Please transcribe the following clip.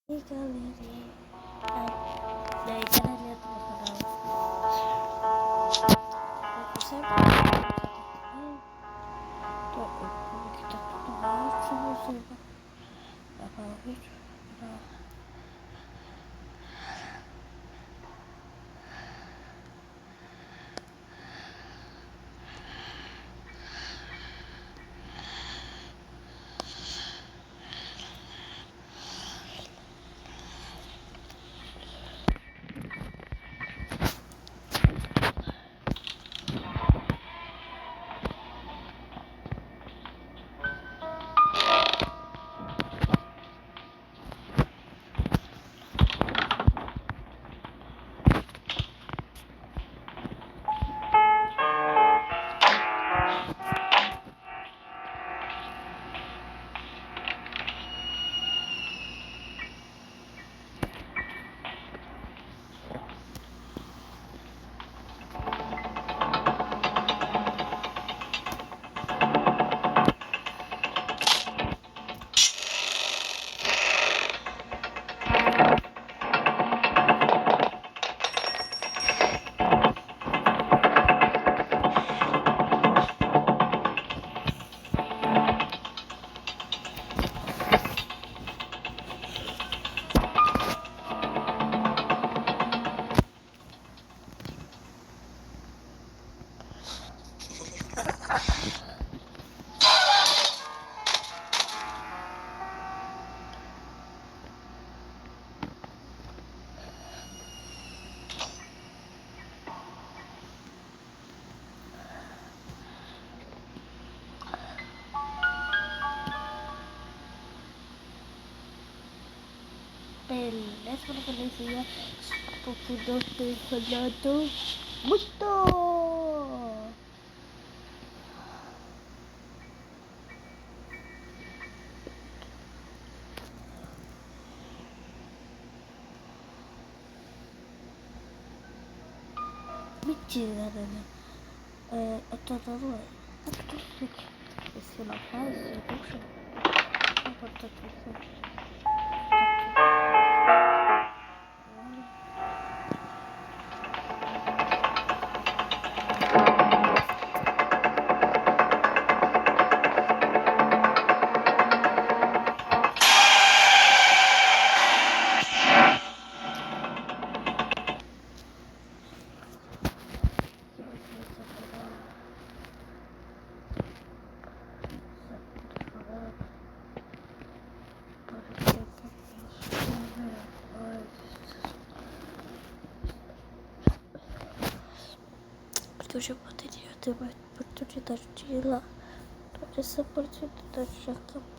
Galeri. Ay, galeri at mo pa daw. Sempre kita tutup subuh-subuh. Apa itu? Let's go to Malaysia. Popular Fernando Musto. Mentira, né? Eu tô dando esse não faz, puxa. Não pode estar tudo. Porque eu já poderia ter mais oportunidade de ir lá. Essa oportunidade já acabou.